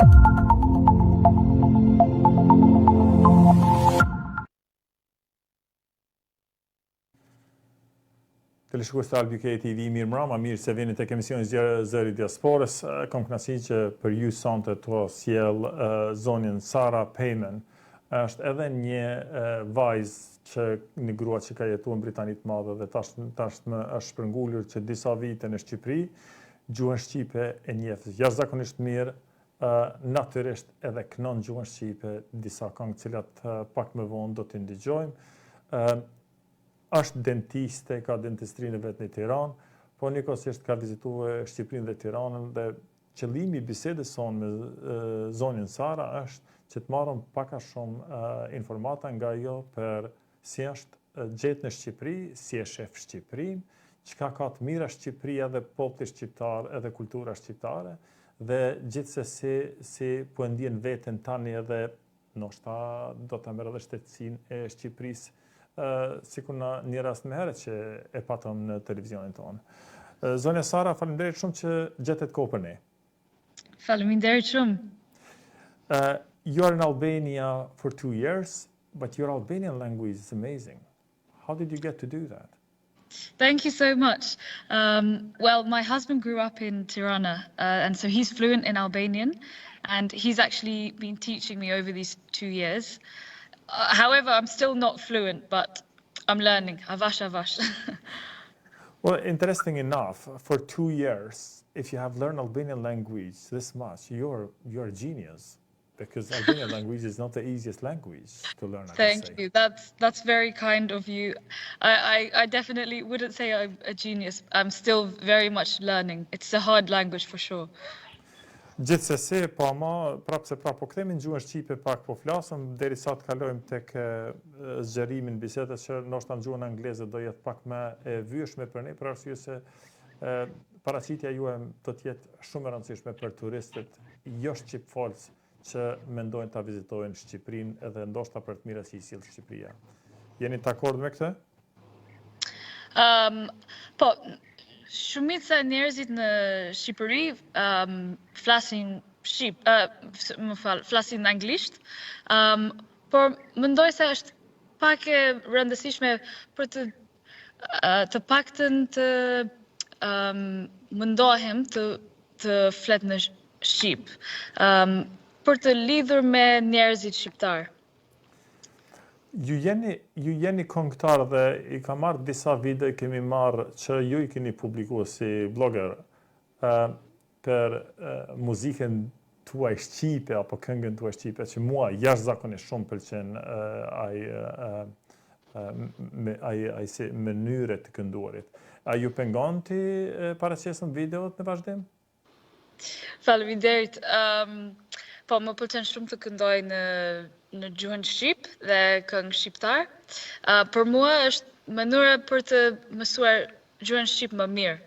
Teleshikues të Albukej TV, mirë mbrëma, mirë se vini tek emisioni Zëri Diasporës. Kam kënaqësinë që për ju sonte to sjell zonjën Sara Payman. Është edhe një vajzë që një grua që ka jetuar në Britani të Madhe dhe tashmë është shpërngulur që disa vite në Shqipëri, gjuhën shqipe e njeh jashtëzakonisht mirë, natyrisht edhe kënon gjuhën shqipe, disa këngë të cilat pak më vonë do t'i ndëgjojmë. Është dentiste, ka dentistrinë e vetë në Tiranë, po njëkohësisht ka vizituar Shqipërinë dhe Tiranën dhe qëllimi i bisedës sonë me zonjën Sara është që të marrëm pak a shumë informata nga ajo për si është gjetë në Shqipëri, si e shef Shqipërinë, çka ka të mira Shqipëria dhe populli shqiptar edhe kultura shqiptare dhe gjithsesi si po e ndjen veten tani edhe ndoshta do ta merr edhe shtetësinë e Shqipërisë sikur në një rast më herët që e patëm në televizionin tonë. Zonja Sara, faleminderit shumë që gjetet kohë për ne. Faleminderit shumë. You are in Albania for 2 years, but your Albanian language is amazing. How did you get to do that? Thank you so much. Well, my husband grew up in Tirana, and so he's fluent in Albanian, and he's actually been teaching me over these 2 years. However, I'm still not fluent, but I'm learning. Avash, avash. Well, interesting enough, for 2 years, if you have learned Albanian language this much, you're a genius, because Albanian language is not the easiest language to learn. Thank you. That's very kind of you. I definitely wouldn't say I'm a genius. I'm still very much learning. It's a hard language for sure. Gjithsesi, po ama po kthehemi në gjuhën shqipe pak po flasëm derisa të kalojmë tek zgjerimin e bisedës që ndoshta në gjuhën angleze do jetë pak më e vyeshme për ne, për arsye se paraqitja juaj do të jetë shumë e rëndësishme për turistët jo shqipfolës që mendojnë ta vizitojnë Shqipërinë edhe ndoshta për të mirë që i sjell Shqipëria. Jeni dakord me këtë? Po, shumica e njerëzit në Shqipëri flasin flasin anglisht, por mendoj se është pak e rëndësishme për të paktën të mundohem të flet në shqip, për të lidhur me njerëzit shqiptar. Ju jeni këngëtar dhe i ka marrë disa video kemi marrë që ju i keni publikuar si blogger për muzikën tuaj shqipe apo këngën tuaj shqipe që mua jashtëzakonisht shumë pëlqen ai si mënyrë të kënduarit. A ju pengon ti paraqesën videot në vazhdim? Faleminderit. Po, më pëlqen shumë të këndoj në gjuhën shqip dhe këngë shqiptar. Për mua është mënyra për të mësuar gjuhën shqip më mirë.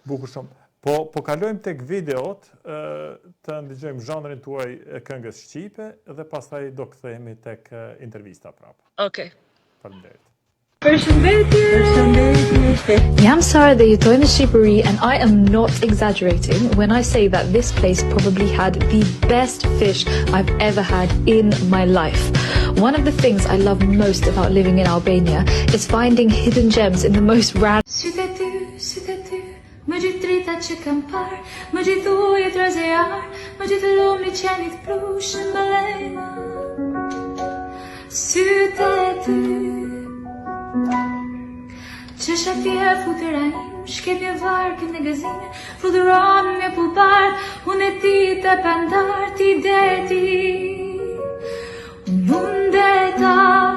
Bukur shumë. Po kalojmë tek videot, të ndëgjojmë zhanrin tuaj e këngës shqipe dhe pastaj do kthehemi tek intervista prapë. Okej. Faleminderit. Jam Sara dhe jetoj në Shqipëri, and I am not exaggerating when I say that this place probably had the best fish I've ever had in my life. One of the things I love most about living in Albania is finding hidden gems in the most random. Sytë ty, më gjithë drita që kam parë, më gjithë ujët razejar, më gjithë lumri qenit plushën balema. Sytë ty, që shafia futëra im, shkepje varkë në gazine, fluturon me pulpar, unë e ti të pandar, ti deti, unë detar.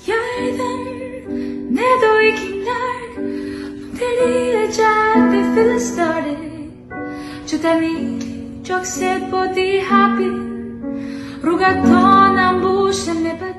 Ja erdhëm, ne do ikim larg, nuk të lidhe gjatë dhe fillë stare, që tani qok se po ti hapin, rrugat tona mbushen me pata.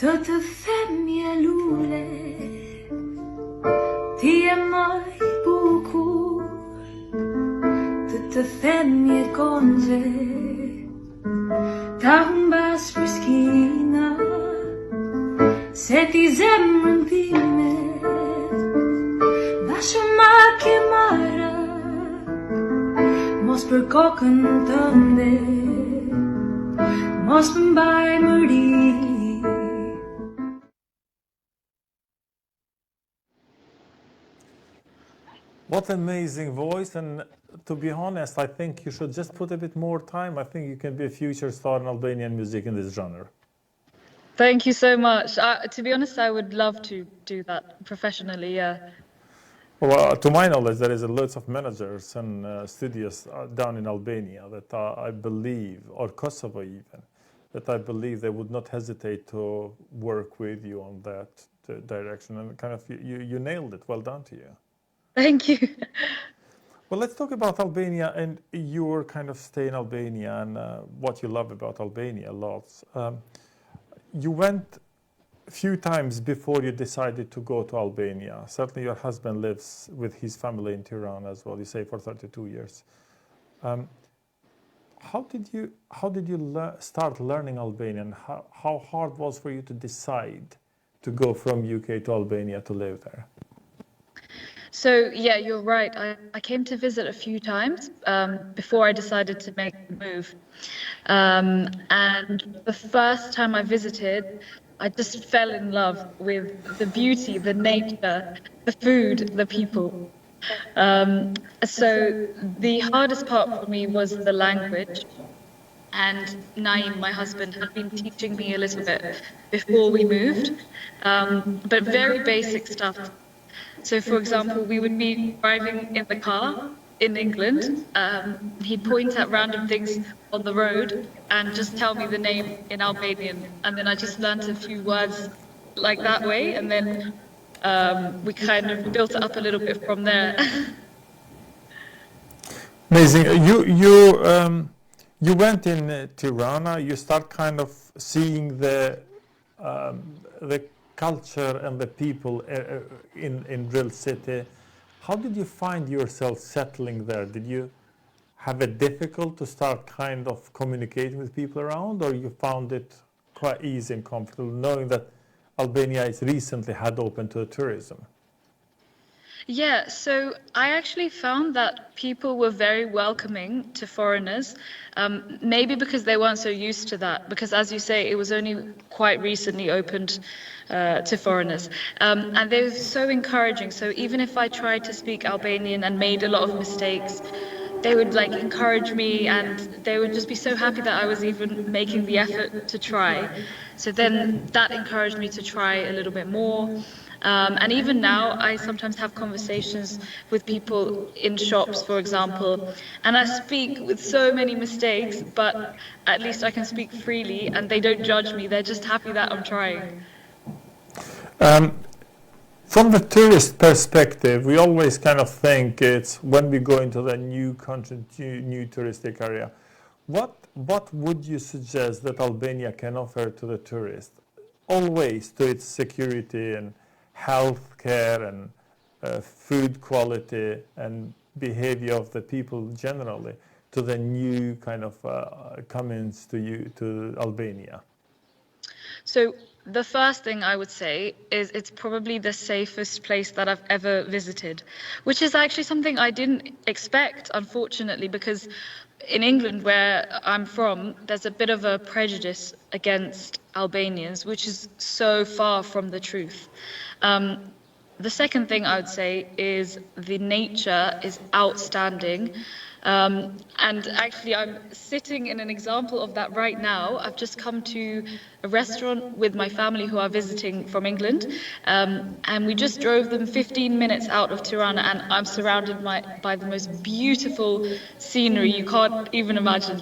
Do të them je lule, ti je më i bukur. Do të them je konxhe, ta humbas friskina, se ti zemrën time, bashkë ma ke marrë, mos për kokën tënde, mos më mbaj mëri. What an amazing voice, and to be honest, I think you should just put a bit more time. I think you can be a future star in Albanian music in this genre. Thank you so much. To be honest, I would love to do that professionally, yeah. Well, to my knowledge, there is lots of managers and studios down in Albania that I believe, or Kosovo even, that I believe they would not hesitate to work with you on that direction. And kind of, you nailed it. Well done to you. Thank you. Well, let's talk about Albania and your kind of stay in Albania and what you love about Albania lots. You went a few times before you decided to go to Albania. Certainly your husband lives with his family in Tirana as well, you say for 32 years. How did you start learning Albanian? How hard was for you to decide to go from UK to Albania to live there? So, yeah, you're right. I came to visit a few times before I decided to make the move. And the first time I visited, I just fell in love with the beauty, the nature, the food, the people. So the hardest part for me was the language. And Naeem, my husband, had been teaching me a little bit before we moved, but very basic stuff. So, for example, we would be driving in the car in England. He'd point at random things on the road and just tell me the name in Albanian. And then I just learned a few words like that way. And then we kind of built it up a little bit from there. Amazing. You went in Tirana. You start kind of seeing the culture and the people in real city. How did you find yourself settling there? Did you have it difficult to start kind of communicating with people around, or you found it quite easy and comfortable knowing that Albania is recently had opened to tourism? Yeah, so I actually found that people were very welcoming to foreigners, maybe because they weren't so used to that, because as you say, it was only quite recently opened to foreigners. And they were so encouraging, so even if I tried to speak Albanian and made a lot of mistakes, they would like encourage me, and they would just be so happy that I was even making the effort to try. So then that encouraged me to try a little bit more. And even now, I sometimes have conversations with people in shops, for example, and I speak with so many mistakes, but at least I can speak freely and they don't judge me. They're just happy that I'm trying. From the tourist perspective, we always kind of think it's when we go into the new country, new touristic area. What would you suggest that Albania can offer to the tourist? Always to its security and health care and food quality and behavior of the people generally to the new kind of comings to Albania? So the first thing I would say is it's probably the safest place that I've ever visited, which is actually something I didn't expect, unfortunately, because in England, where I'm from, there's a bit of a prejudice against Albanians, which is so far from the truth. The second thing I would say is the nature is outstanding. And actually, I'm sitting in an example of that right now. I've just come to a restaurant with my family who are visiting from England, and we just drove them 15 minutes out of Tirana, and I'm surrounded by the most beautiful scenery you can't even imagine.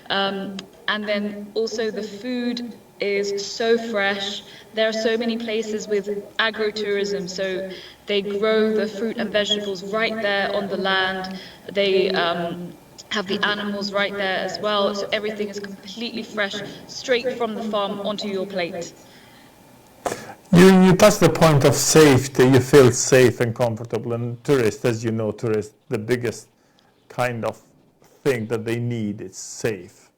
And then also the food is so fresh. There are so many places with agro-tourism, so they grow the fruit and vegetables right there on the land. They have the animals right there as well. So everything is completely fresh, straight from the farm onto your plate. You touched the point of safety. You feel safe and comfortable. And tourists, as you know, the biggest kind of thing that they need is safe.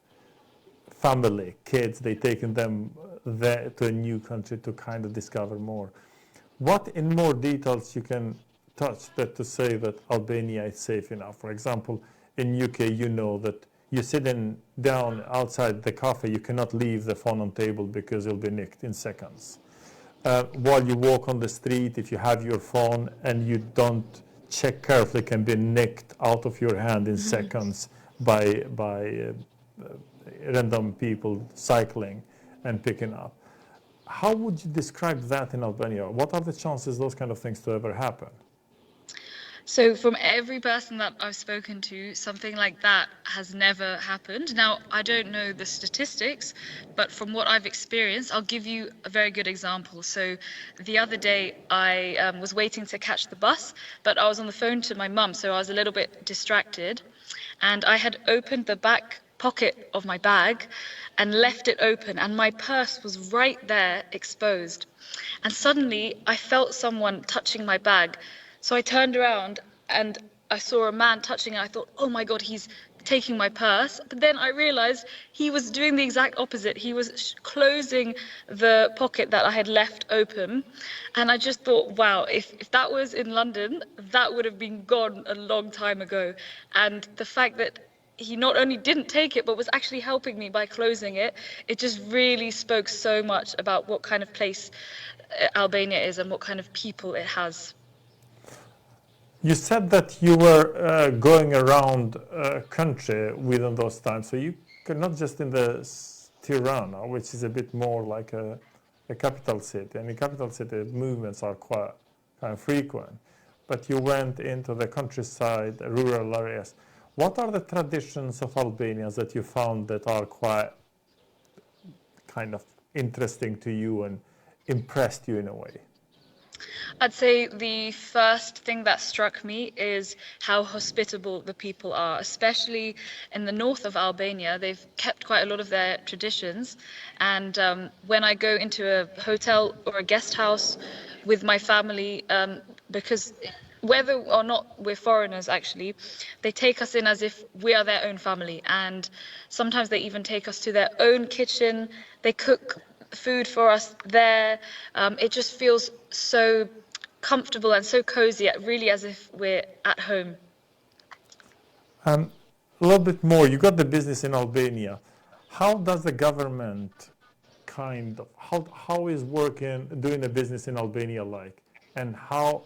Family, kids, they taking them there to a new country to kind of discover more. What in more details you can touch that to say that Albania is safe enough? For example, in UK, you know that you're sitting down outside the cafe, you cannot leave the phone on table because it'll be nicked in seconds. While you walk on the street, if you have your phone and you don't check carefully, it can be nicked out of your hand in seconds by random people cycling and picking up. How would you describe that in Albania? What are the chances those kind of things to ever happen? So from every person that I've spoken to, something like that has never happened. Now, I don't know the statistics, but from what I've experienced, I'll give you a very good example. So the other day, I was waiting to catch the bus, but I was on the phone to my mum, so I was a little bit distracted. And I had opened the back pocket of my bag and left it open, and my purse was right there exposed. And suddenly, I felt someone touching my bag. So I turned around and I saw a man touching it. I thought, oh my God, he's taking my purse. But then I realized he was doing the exact opposite. He was closing the pocket that I had left open. And I just thought, wow, if that was in London, that would have been gone a long time ago. And the fact that he not only didn't take it, but was actually helping me by closing it, it just really spoke so much about what kind of place Albania is and what kind of people it has. You said that you were going around country within those times, so you could not just in the Tirana, which is a bit more like a capital city, and in capital city movements are quite kind of frequent, but you went into the countryside, rural areas. What are the traditions of Albania that you found that are quite kind of interesting to you and impressed you in a way? I'd say the first thing that struck me is how hospitable the people are, especially in the north of Albania. They've kept quite a lot of their traditions. And when I go into a hotel or a guest house with my family, because whether or not we're foreigners, actually, they take us in as if we are their own family. And sometimes they even take us to their own kitchen. They cook food for us there. It just feels so comfortable and so cozy, really as if we're at home. A little bit more, you got the business in Albania. How does the government how is doing a business in Albania like? And how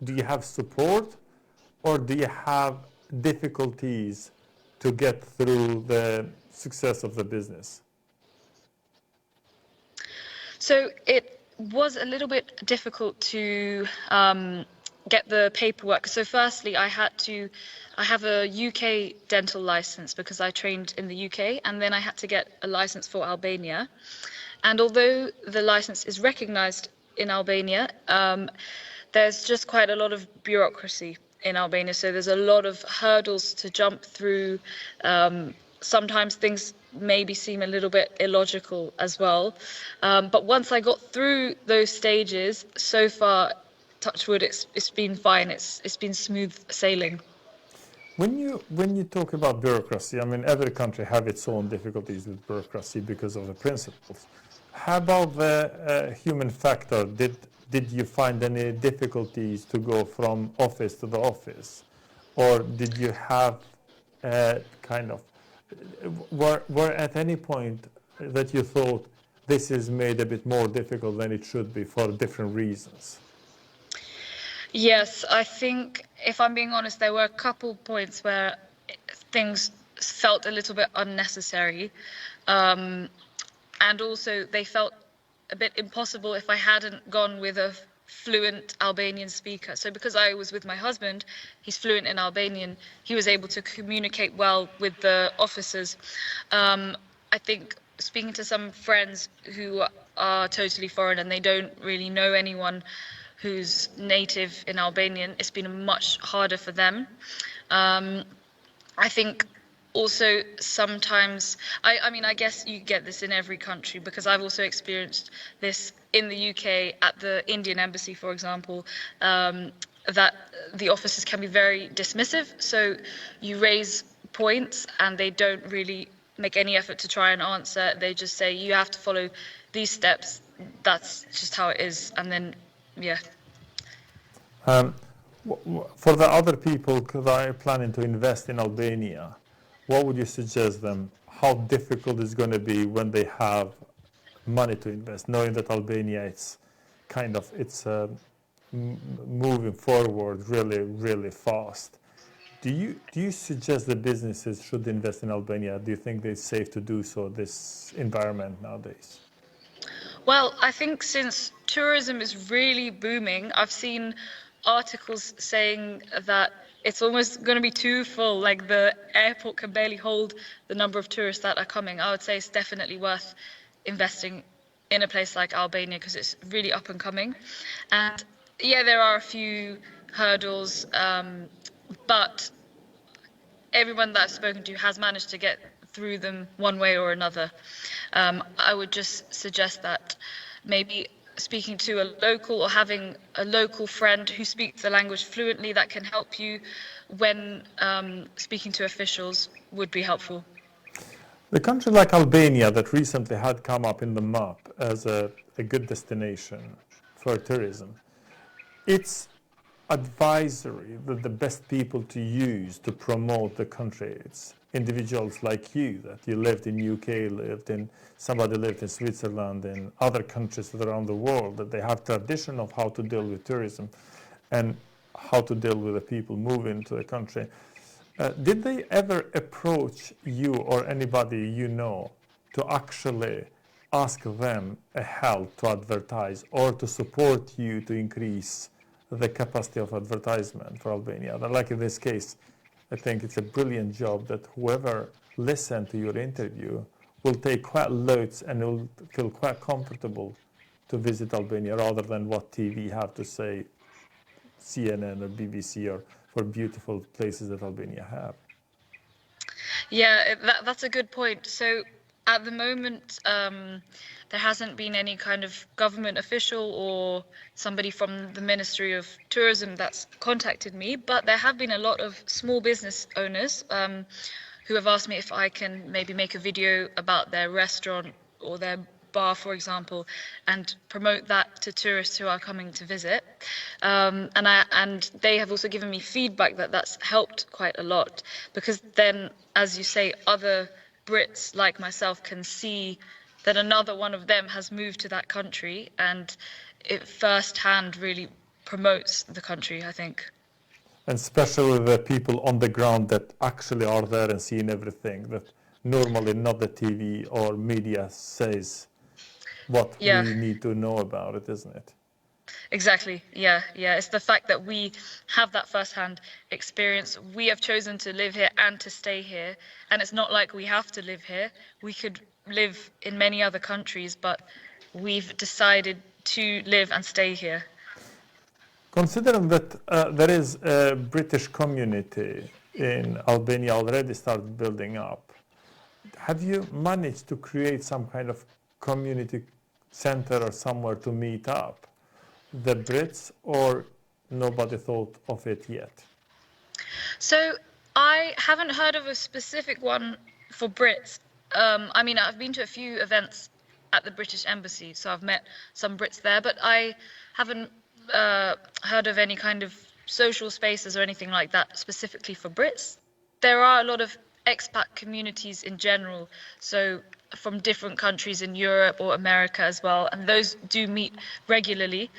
do you have support, or do you have difficulties to get through the success of the business? So it was a little bit difficult to get the paperwork. So firstly, I have a UK dental license because I trained in the UK, and then I had to get a license for Albania. And although the license is recognized in Albania, there's just quite a lot of bureaucracy in Albania. So there's a lot of hurdles to jump through. Sometimes things maybe seem a little bit illogical as well. But once I got through those stages, so far, touch wood, it's been fine. It's been smooth sailing. When you talk about bureaucracy, I mean, every country have its own difficulties with bureaucracy because of the principles. How about the human factor? Did you find any difficulties to go from office to the office? Or did you have were at any point that you thought this is made a bit more difficult than it should be for different reasons? Yes, I think, if I'm being honest, there were a couple points where things felt a little bit unnecessary. And also they felt a bit impossible if I hadn't gone with a fluent Albanian speaker. So because I was with my husband, he's fluent in Albanian, he was able to communicate well with the officers. I think speaking to some friends who are totally foreign and they don't really know anyone who's native in Albanian, it's been much harder for them. I think also sometimes, I mean, I guess you get this in every country, because I've also experienced this in the UK at the Indian embassy, for example, that the officers can be very dismissive. So you raise points and they don't really make any effort to try and answer. They just say, you have to follow these steps. That's just how it is. And then, yeah. For the other people that are planning to invest in Albania, what would you suggest them? How difficult it's going to be when they have money to invest, knowing that Albania it's moving forward really fast. Do you suggest that businesses should invest in Albania? Do you think it's safe to do so this environment nowadays? Well, I think since tourism is really booming, I've seen articles saying that it's almost going to be too full, like the airport can barely hold the number of tourists that are coming. I would say it's definitely worth investing in a place like Albania because it's really up and coming. And yeah, there are a few hurdles, but everyone that I've spoken to has managed to get through them one way or another. I would just suggest that maybe speaking to a local or having a local friend who speaks the language fluently that can help you when speaking to officials would be helpful. The country like Albania that recently had come up in the map as a good destination for tourism, it's advisory that the best people to use to promote the country, it's individuals like you, that you lived in UK, somebody lived in Switzerland, in other countries around the world, that they have tradition of how to deal with tourism and how to deal with the people moving to the country. Did they ever approach you or anybody you know to actually ask them a help to advertise or to support you to increase the capacity of advertisement for Albania? Like in this case, I think it's a brilliant job that whoever listened to your interview will take quite loads and will feel quite comfortable to visit Albania rather than what TV have to say, CNN or BBC, or for beautiful places that Albania have. Yeah, that's a good point. So at the moment, there hasn't been any kind of government official or somebody from the Ministry of Tourism that's contacted me, but there have been a lot of small business owners who have asked me if I can maybe make a video about their restaurant or their bar, for example, and promote that to tourists who are coming to visit. And they have also given me feedback that that's helped quite a lot, because then, as you say, other Brits like myself can see that another one of them has moved to that country, and it firsthand really promotes the country, I think. And especially the people on the ground that actually are there and seeing everything, that normally not the TV or media says what we need to know about it, isn't it? Exactly, yeah. It's the fact that we have that first-hand experience. We have chosen to live here and to stay here, and it's not like we have to live here. We could live in many other countries, but we've decided to live and stay here. Considering that there is a British community in Albania already started building up, have you managed to create some kind of community center or somewhere to meet up the Brits, or nobody thought of it yet? So I haven't heard of a specific one for Brits. I mean, I've been to a few events at the British Embassy, so I've met some Brits there, but I haven't heard of any kind of social spaces or anything like that specifically for Brits. There are a lot of expat communities in general, so from different countries in Europe or America as well, and those do meet regularly.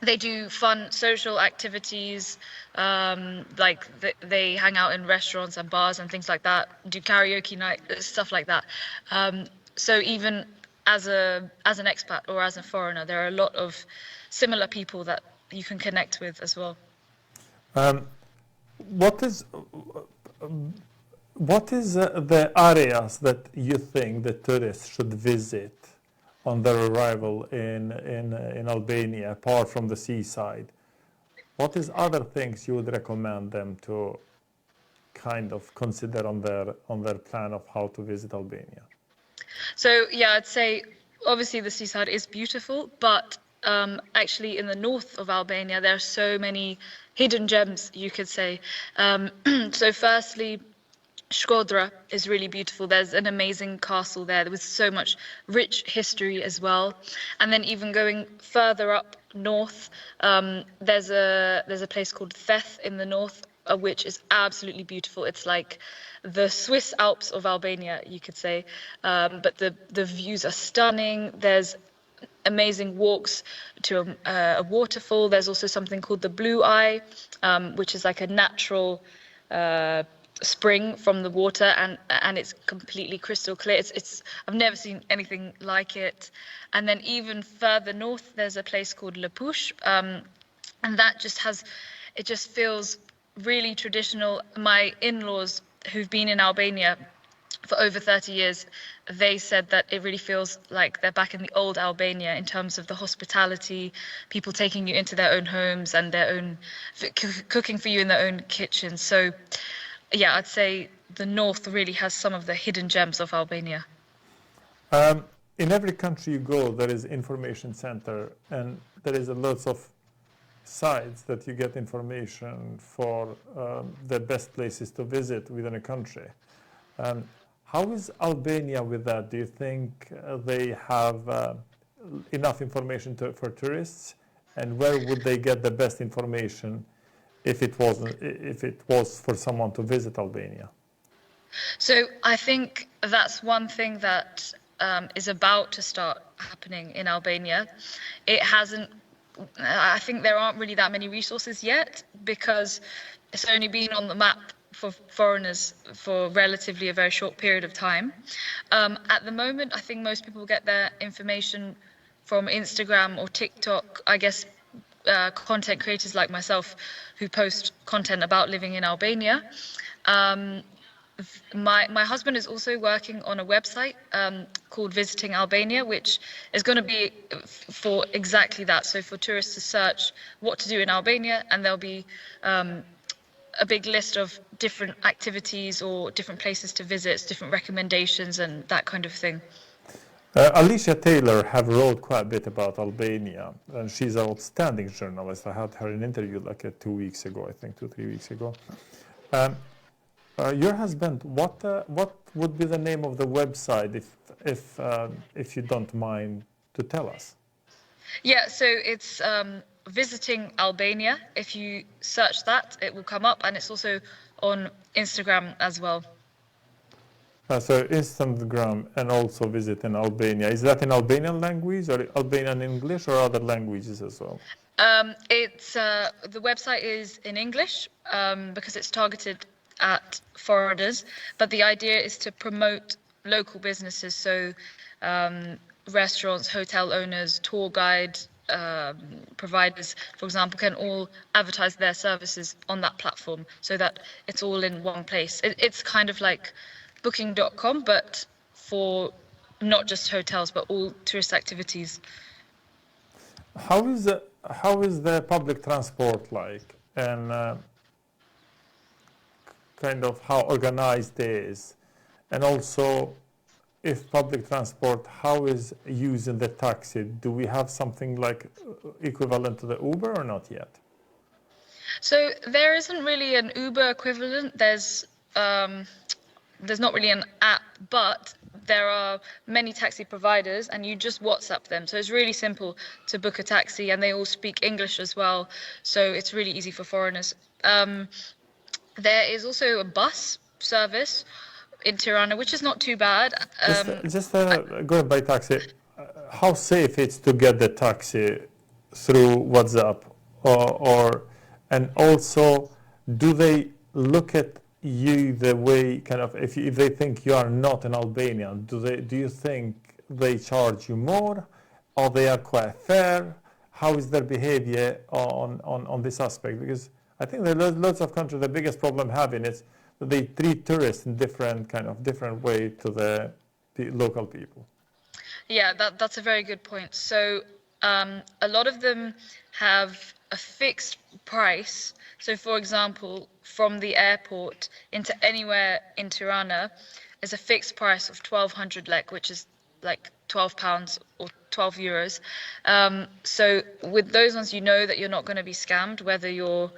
They do fun social activities, like they hang out in restaurants and bars and things like that, do karaoke night, stuff like that. So even as an expat or as a foreigner, there are a lot of similar people that you can connect with as well. What is the areas that you think the tourists should visit on their arrival in Albania, apart from the seaside? What is other things you would recommend them to kind of consider on their plan of how to visit Albania? So yeah, I'd say obviously the seaside is beautiful, but actually in the north of Albania there are so many hidden gems, you could say. So firstly, Shkodra is really beautiful. There's an amazing castle there with so much rich history as well. And then even going further up north, there's a place called Theth in the north, which is absolutely beautiful. It's like the Swiss Alps of Albania, you could say. But the views are stunning. There's amazing walks to a waterfall. There's also something called the Blue Eye, which is like a natural spring from the water, and it's completely crystal clear. It's I've never seen anything like it. And then even further north, there's a place called Lapush, and that just feels really traditional. My in-laws who've been in Albania for over 30 years, they said that it really feels like they're back in the old Albania in terms of the hospitality, people taking you into their own homes and their own cooking for you in their own kitchens. So yeah, I'd say the north really has some of the hidden gems of Albania. In every country you go, there is information center, and there is a lots of sites that you get information for the best places to visit within a country. How is Albania with that? Do you think they have enough information for tourists? And where would they get the best information if it was for someone to visit Albania? So I think that's one thing that is about to start happening in Albania. It hasn't. I think there aren't really that many resources yet because it's only been on the map for foreigners for relatively a very short period of time. At the moment, I think most people get their information from Instagram or TikTok. I guess content creators like myself who post content about living in Albania. My husband is also working on a website called Visiting Albania, which is going to be for exactly that. So for tourists to search what to do in Albania, and there'll be a big list of different activities or different places to visit, different recommendations and that kind of thing. Alicia Taylor have wrote quite a bit about Albania, and she's an outstanding journalist. I had her in an interview like 2 weeks ago, I think 2-3 weeks ago. Your husband, what would be the name of the website if you don't mind to tell us? Yeah, so it's Visiting Albania. If you search that, it will come up, and it's also on Instagram as well. So Instagram and also Visiting Albania. Is that in Albanian language or Albanian English or other languages as well? It's the website is in English because it's targeted at foreigners, but the idea is to promote local businesses, so restaurants, hotel owners, tour guide providers, for example, can all advertise their services on that platform so that it's all in one place. It's kind of like booking.com, but for not just hotels, but all tourist activities. How is the public transport like, and kind of how organized it is, and also if public transport, how is using the taxi? Do we have something like equivalent to the Uber or not yet? So there isn't really an Uber equivalent. There's not really an app, but there are many taxi providers and you just WhatsApp them. So it's really simple to book a taxi, and they all speak English as well. So it's really easy for foreigners. There is also a bus service in Tirana, which is not too bad. Going by taxi, how safe it's to get the taxi through WhatsApp, and also do they look at you the way kind of if they think you are not an Albanian? Do you think they charge you more, or they are quite fair? How is their behavior on this aspect? Because I think there are lots of countries, the biggest problem having is that they treat tourists in different way to the local people. Yeah, that's a very good point. So A lot of them have a fixed price. So, for example, from the airport into anywhere in Tirana is a fixed price of 1,200 lek, which is like £12 or €12. So with those ones, you know that you're not going to be scammed, whether you're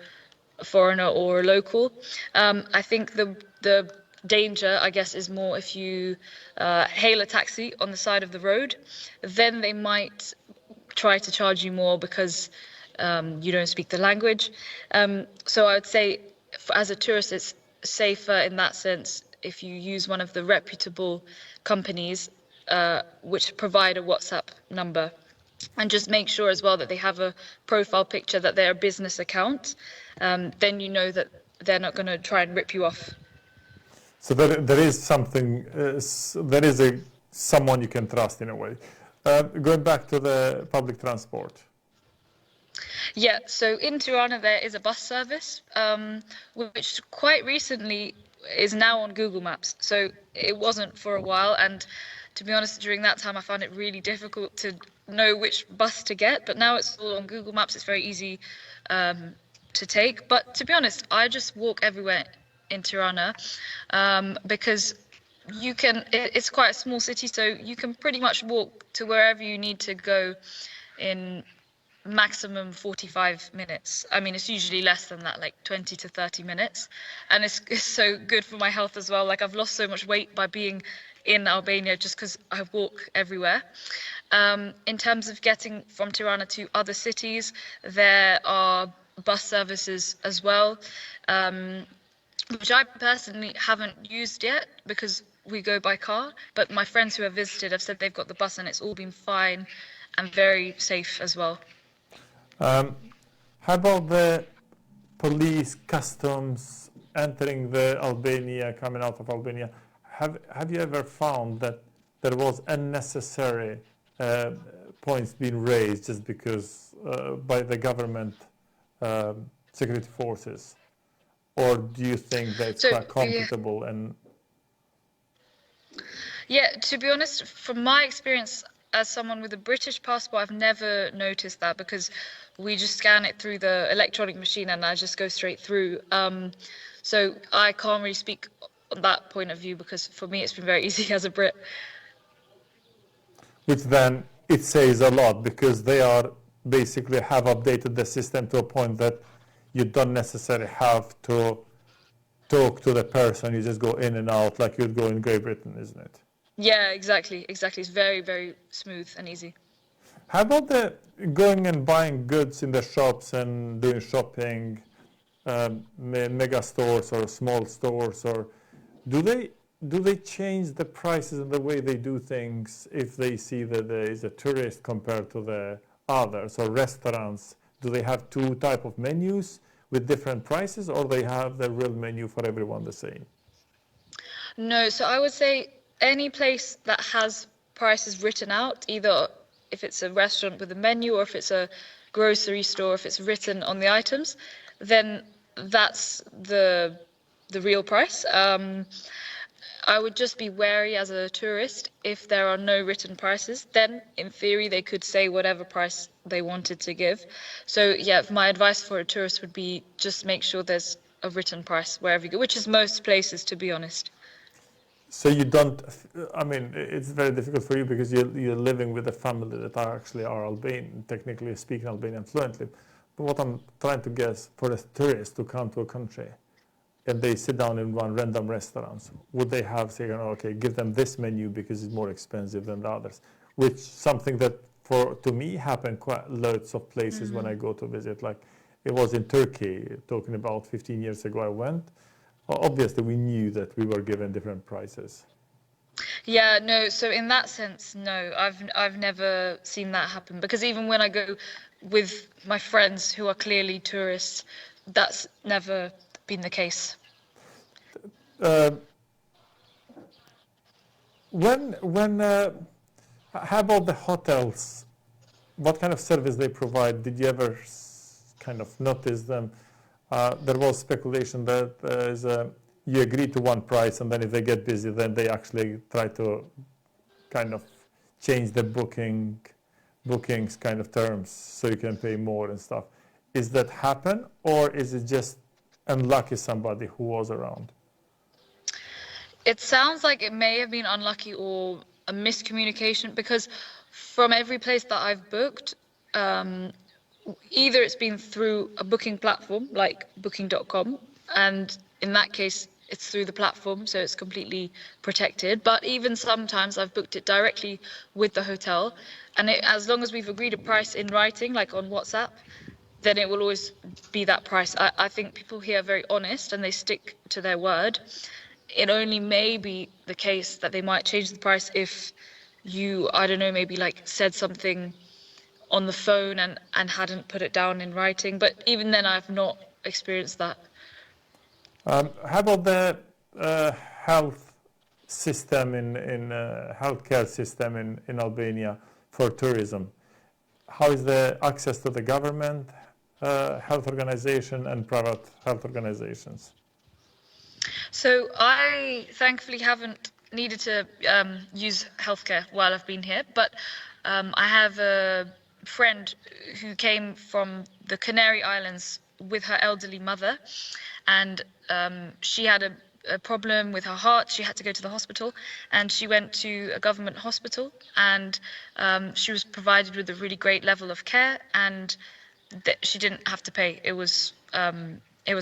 a foreigner or a local. I think the danger, I guess, is more if you hail a taxi on the side of the road, then they might try to charge you more because you don't speak the language. So I would say, as a tourist, it's safer in that sense if you use one of the reputable companies which provide a WhatsApp number. And just make sure as well that they have a profile picture, that they're a business account. Then you know that they're not going to try and rip you off. So there is something, there is someone you can trust in a way. Going back to the public transport. Yeah, so in Tirana there is a bus service, which quite recently is now on Google Maps. So it wasn't for a while, and to be honest, during that time I found it really difficult to know which bus to get, but now it's all on Google Maps. It's very easy to take. But to be honest, I just walk everywhere in Tirana because you can, it's quite a small city, so you can pretty much walk to wherever you need to go in maximum 45 minutes. I mean, it's usually less than that, like 20 to 30 minutes. And it's so good for my health as well. Like, I've lost so much weight by being in Albania just because I walk everywhere. In terms of getting from Tirana to other cities, there are bus services as well, which I personally haven't used yet because we go by car. But my friends who have visited have said they've got the bus and it's all been fine and very safe as well. How about the police, customs entering the Albania, coming out of Albania? Have you ever found that there was unnecessary points being raised just because by the government security forces, or do you think that it's quite comfortable? Yeah, to be honest, from my experience as someone with a British passport, I've never noticed that because we just scan it through the electronic machine and I just go straight through. So I can't really speak on that point of view because for me it's been very easy as a Brit. Which then it says a lot because they are basically have updated the system to a point that you don't necessarily have to talk to the person, you just go in and out like you'd go in Great Britain, isn't it? Yeah, exactly. It's very, very smooth and easy. How about the going and buying goods in the shops and doing shopping, mega stores or small stores, or do they change the prices and the way they do things if they see that there is a tourist compared to the others? Or restaurants, do they have two type of menus with different prices, or they have the real menu for everyone the same? No, so I would say any place that has prices written out, either if it's a restaurant with a menu or if it's a grocery store, if it's written on the items, then that's the real price. I would just be wary as a tourist if there are no written prices. Then, in theory, they could say whatever price they wanted to give. So, yeah, my advice for a tourist would be just make sure there's a written price wherever you go, which is most places, to be honest. So you don't, I mean, it's very difficult for you because you're living with a family that actually are Albanian, technically speaking Albanian fluently. But what I'm trying to guess, for a tourist to come to a country and they sit down in one random restaurant, would they have, say, okay, give them this menu because it's more expensive than the others? Which something that to me happened quite loads of places when I go to visit. Like it was in Turkey, talking about 15 years ago I went. Obviously, we knew that we were given different prices. Yeah, no. So in that sense, no, I've never seen that happen because even when I go with my friends who are clearly tourists, that's never been the case. How about the hotels? What kind of service they provide? Did you ever kind of notice them? There was speculation that you agree to one price and then if they get busy, then they actually try to kind of change the booking bookings kind of terms so you can pay more and stuff. Is that happen, or is it just unlucky somebody who was around? It sounds like it may have been unlucky or a miscommunication, because from every place that I've booked, either it's been through a booking platform like booking.com, and in that case it's through the platform, so it's completely protected. But even sometimes I've booked it directly with the hotel, and as long as we've agreed a price in writing, like on WhatsApp, then it will always be that price. I think people here are very honest and they stick to their word. It only may be the case that they might change the price if you, I don't know, maybe like said something on the phone and hadn't put it down in writing. But even then, I've not experienced that. How about the health system healthcare system in Albania for tourism? How is the access to the government health organization and private health organizations? So I thankfully haven't needed to use healthcare while I've been here, but I have a friend who came from the Canary Islands with her elderly mother, and she had a problem with her heart. She had to go to the hospital, and she went to a government hospital, and she was provided with a really great level of care, and she didn't have to pay. It was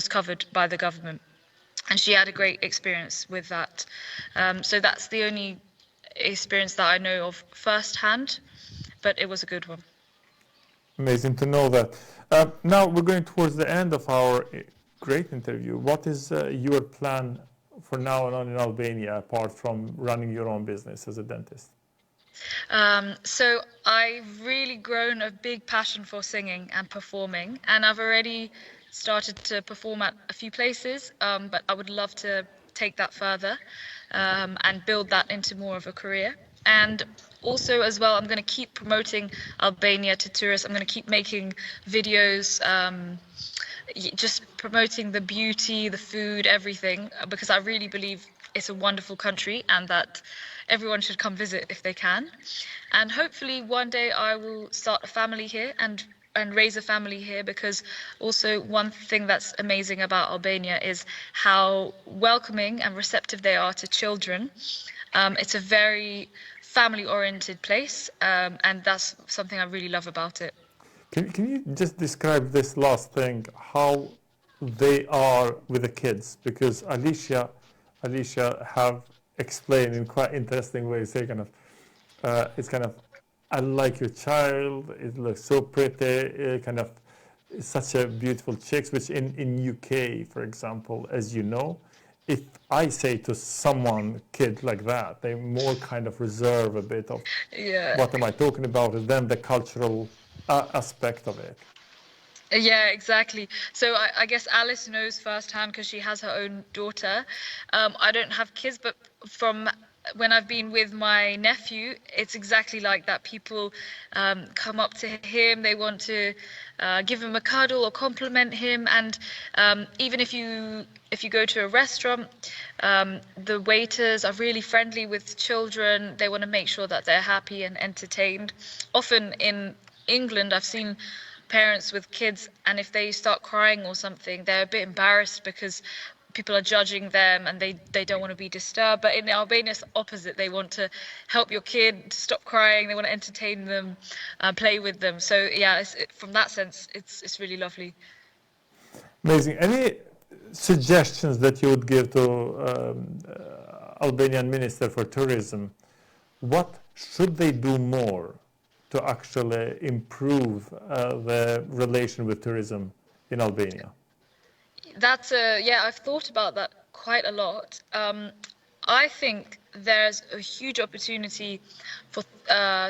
covered by the government, and she had a great experience with that. So that's the only experience that I know of firsthand, but it was a good one. Amazing to know that. Now we're going towards the end of our great interview. What is your plan for now on in Albania, apart from running your own business as a dentist? So I've really grown a big passion for singing and performing, and I've already started to perform at a few places, but I would love to take that further and build that into more of a career. And also as well, I'm going to keep promoting Albania to tourists. I'm going to keep making videos, just promoting the beauty, the food, everything, because I really believe it's a wonderful country and that everyone should come visit if they can. And hopefully one day I will start a family here and raise a family here, because also one thing that's amazing about Albania is how welcoming and receptive they are to children. It's a very family-oriented place, and that's something I really love about it. Can you just describe this last thing, how they are with the kids? Because Alicia have explained in quite interesting ways. They kind of, it's kind of, I like your child. It looks so pretty. Kind of, such a beautiful chicks. Which in UK, for example, as you know, if I say to someone, kid like that, they more kind of reserve a bit of what am I talking about, and then the cultural aspect of it. Yeah, exactly. So I guess Alice knows firsthand because she has her own daughter. I don't have kids, but from when I've been with my nephew, it's exactly like that. People come up to him, they want to give him a cuddle or compliment him, and even if you go to a restaurant, the waiters are really friendly with children. They want to make sure that they're happy and entertained. Often in England, I've seen parents with kids, and if they start crying or something, they're a bit embarrassed because people are judging them and they don't want to be disturbed. But in Albania, it's opposite. They want to help your kid to stop crying. They want to entertain them, play with them. So yeah, from that sense, it's really lovely. Amazing. Any suggestions that you would give to Albanian Minister for Tourism? What should they do more to actually improve the relation with tourism in Albania? That's I've thought about that quite a lot. I think there's a huge opportunity for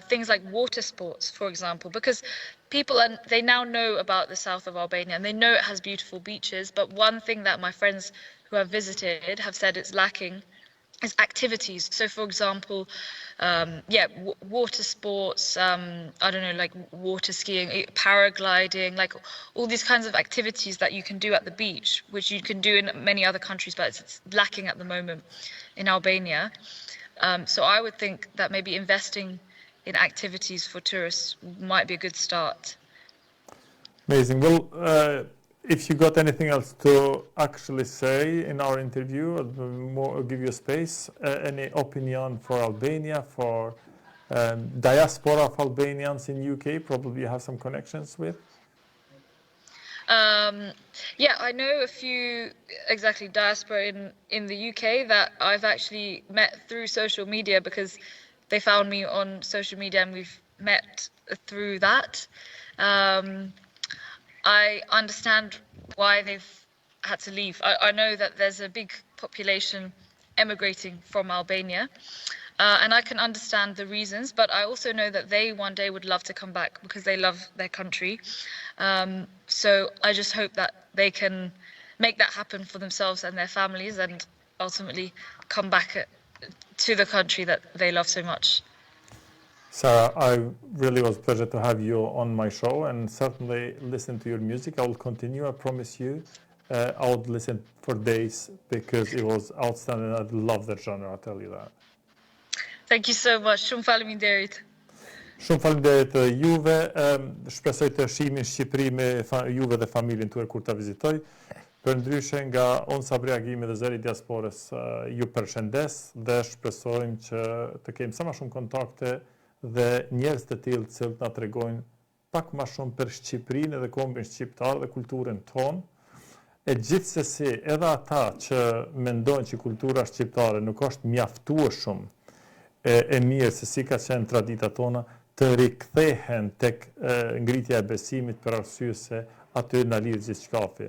things like water sports, for example, because people they now know about the south of Albania and they know it has beautiful beaches. But one thing that my friends who have visited have said it's lacking is activities. So, for example, water sports, I don't know, like water skiing, paragliding, like all these kinds of activities that you can do at the beach, which you can do in many other countries, but it's lacking at the moment in Albania. So I would think that maybe investing in activities for tourists might be a good start. Amazing. Well, if you got anything else to actually say in our interview, I'll give you a space. Any opinion for Albania, for diaspora of Albanians in UK? Probably you have some connections with. Yeah, I know a few exactly diaspora in the UK that I've actually met through social media because they found me on social media and we've met through that. I understand why they've had to leave. I know that there's a big population emigrating from Albania. And I can understand the reasons, but I also know that they one day would love to come back because they love their country. So I just hope that they can make that happen for themselves and their families and ultimately come back to the country that they love so much. Sara, I really was a pleasure to have you on my show and certainly listen to your music. I will continue, I promise you. I would listen for days because it was outstanding. I love that genre, I'll tell you that. Thank you so much. Shumë faleminderit. Shumë faleminderit juve. Shpresoj të shimin Shqipëri me juve dhe familjen tuaj kur ta vizitoj. Përndryshe nga unë Sabri Agimi dhe Zëri Diasporës ju përshëndes dhe shpresojmë që të kemi sa më shumë kontakte dhe njerëz të tillë të cilët na tregojnë pak më shumë për Shqipërinë dhe kombin shqiptar dhe kulturën tonë. E gjithsesi, edhe ata që mendojnë që kultura shqiptare nuk është mjaftueshëm e mirë se si ka qenë tradita tona, të rikthehen tek ngritja e besimit për arsye se aty na lidh gjithçkafi.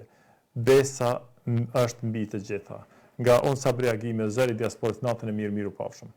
Besa është mbi të gjitha. Nga unë Sabri Agimi, Zëri Diasporës, natën e mirë, miru pafshëm.